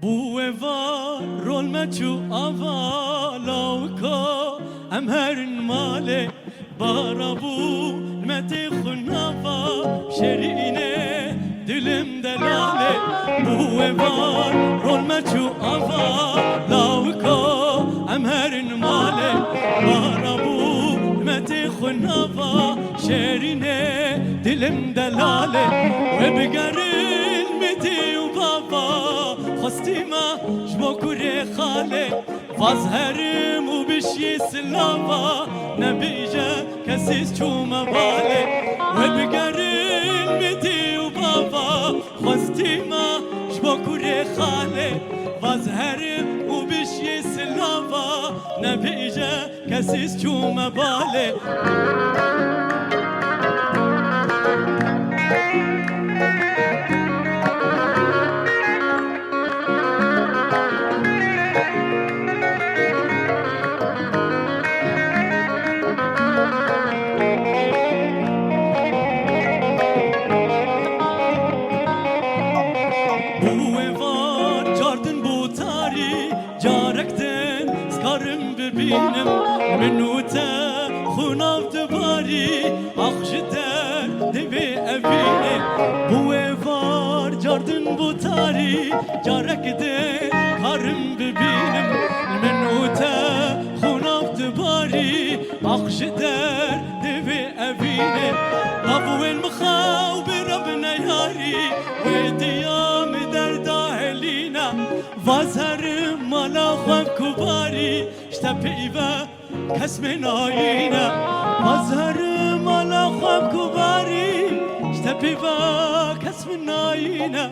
بو var rolmeçu avalauka emherin male bara bu meti khunava şerine dilimde lale bu var rolmeçu avalauka emherin male bara bu meti khunava şerine dilimde lale ve bigaril meti baba خستيما جبو كوري خالي فازهرم وبشي سلافا نبيجا كسيس شوما بالي وبقرين مدي وبابا خستيما جبو كوري خالي فازهرم وبشي سلافا نبيجا كسيس شوما بالي منوتا خناف دباري أخشتر دبي أبيني بوي فار جاردن بوتاري جارك دي كارم ببينم منوتا خناف دباري أخشتر دبي أبيني أبوي المخاو بربنا ياري وديام درداهلينا وازهر ملاخم كباري اشتبيبا كسمن آينا مظهرم على خواب كباري اشتبيبا كسمن آينا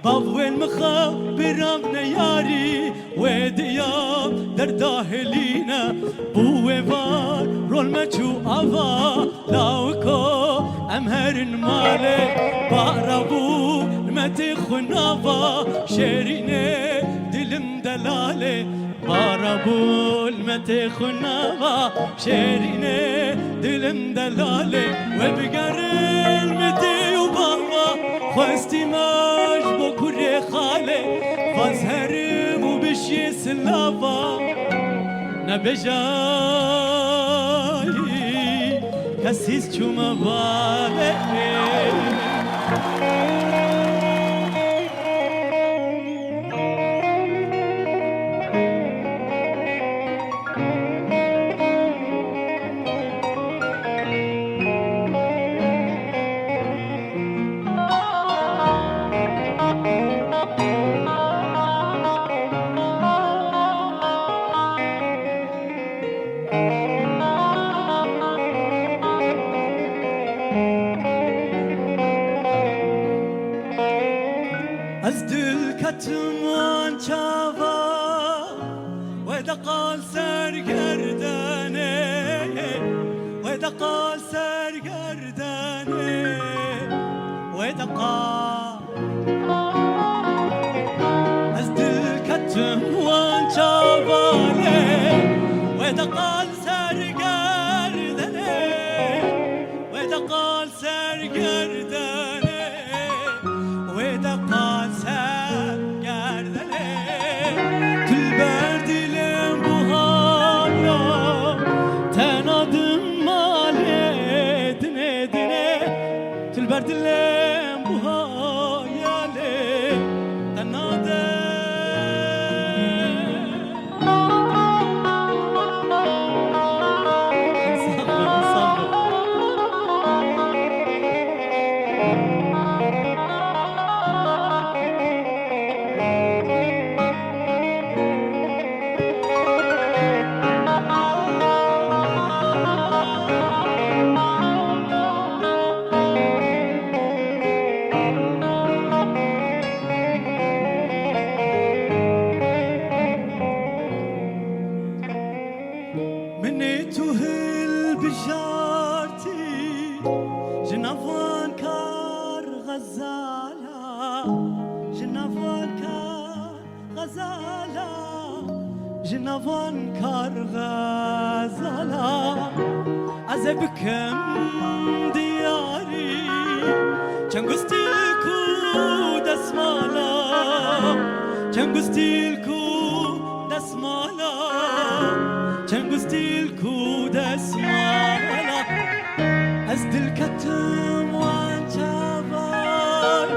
باوين مخاو برام نياري وديام در داهلينا بوه وار رول مچو آوا لاوكو امهرن مالي بارابو نمتي خناوا شيريني دلم دلالي بارابول متي خناوا شيريني دلم دلالي وبقرل متي وبابا خواستي ماش بكوري خالي فازهرم وبشي سلافا نبجاي كسيس چوما بالي كتمان شافا ودقال سرگردانه ودقال سرگردانه ودقال از دل كتمان شافا ودقال سرگردانه ودقال سرگردانه ودقال Dilem bu hayale tanade جنافان كار غزالة جنافان كار غزالة جنافان كار غزالة أزبكم دياري چنگستي كود اسمالا چند گستیل کو دسمالا چند گستیل کو دسمالا از دل کتم وان چاوان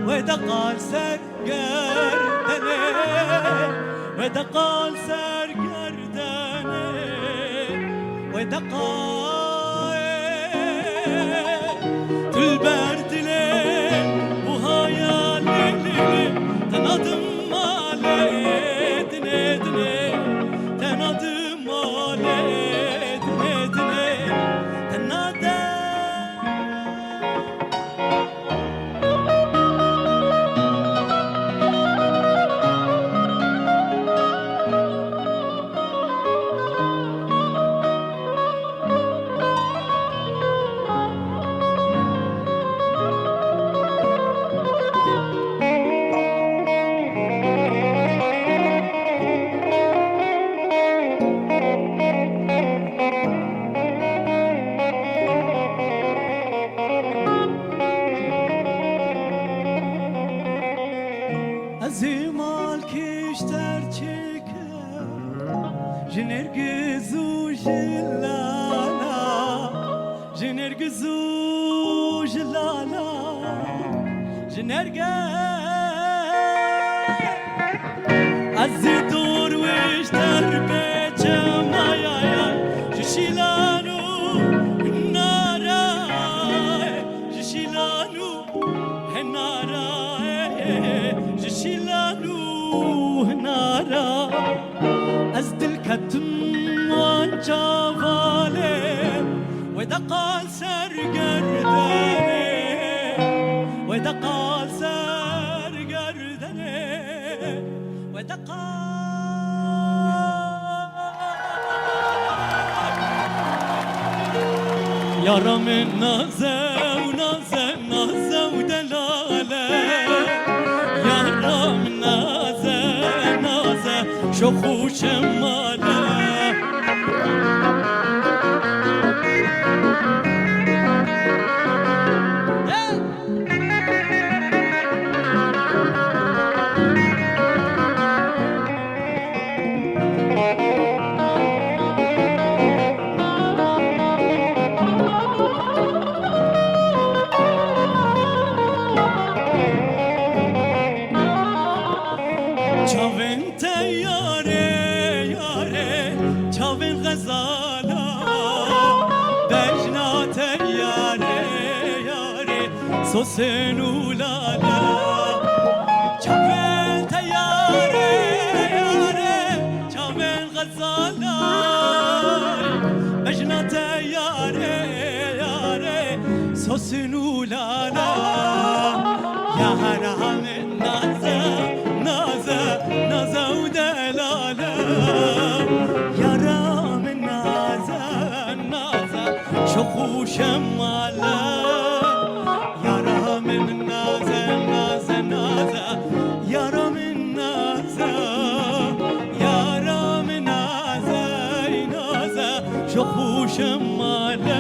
و دقال سرگردنه و دقال سرگردنه و دقال تلبرد لي وهايا ليلي تنادم علي دني دني تنادم علي دني دني تنادم زمال كشتر چکه جنرگز و جلالا جنرگز و جلالا جنرگز از دور وشتر بچم آیای جشیلانو نارای جشیلانو هنارای جشیلانو هنارا از دل کتم وان چاواله و دقال سرگردنه و دقال سرگردنه و دقال یارم نازه و نازه نازه و دلاله یارم نازه نازه شو خوش ماله چاوین تیاره یاره چاوین غزالا بجنا تیاره یاره سوسن اولالا چاوین تیاره یاره چاوین غزالا بجنا تیاره یاره سوسن اولالا یا حرام نازه نازه و دلاله یارم نازه نازه شو خوشم ماله یارم نازه نازه نازه یارم نازه یارم نازه نازه شو خوشم ماله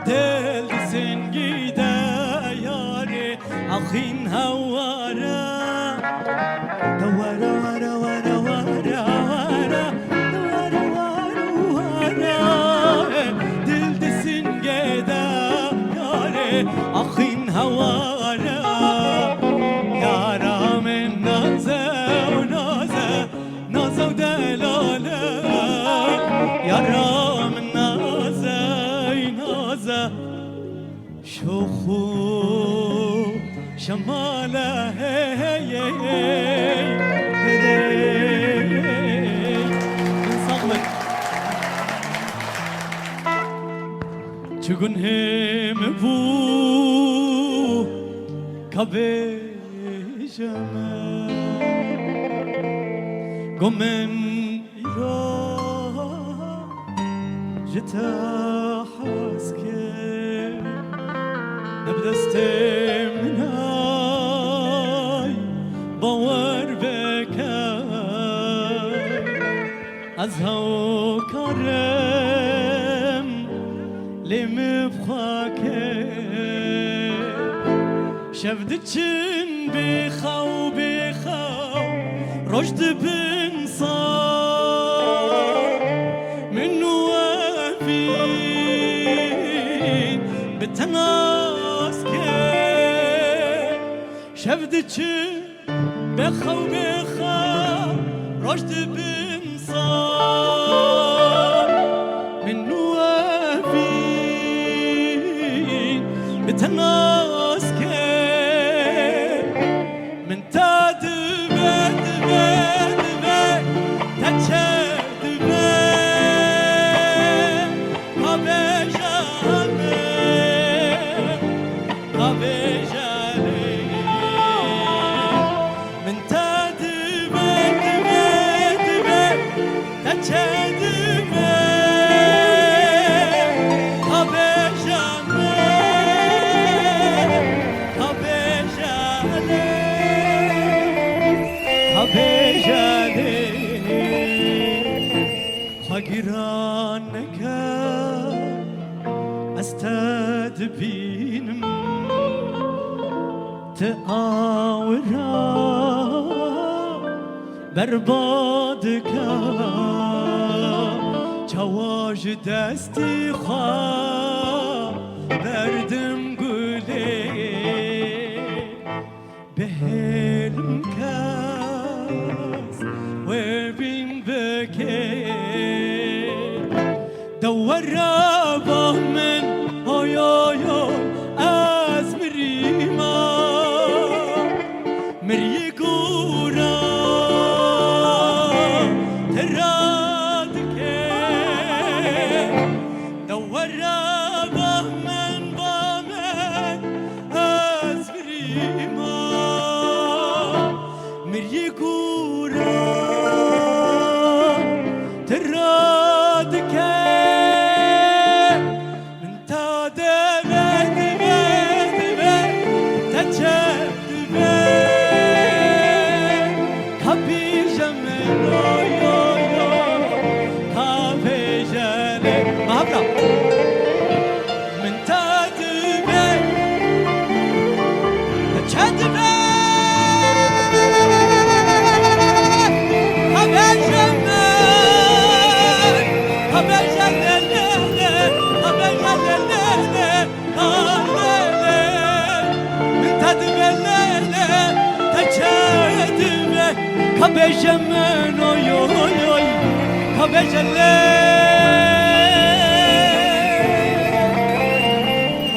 دل سنگیده یاری آخین هواره دواره واره واره واره واره دواره واره دل سنگیده یاری آخین هواره یارم نازه و نازه نازه و دلاله یارم نازه شو خوشم جماله انصغلك چگون هم بو کبه جمه گمن ایرا جتا حسکه نبدستم منای باور بکن از هاو کارم لیم بخواکه شفت چن بخاو رشد بنصار من وافي بتناسكي شفت بخو رشد بنصار من وافي بتناسكي من خاگرانك استدبينم تآورا بربادك چواج دستی خواه بردم گله بهلم کس و بین بکه دور با من آی آی از مریما مری گورا تراد که دور با من از مریما مری گورا تراد که Kabeşem oy oy oy Kabeşem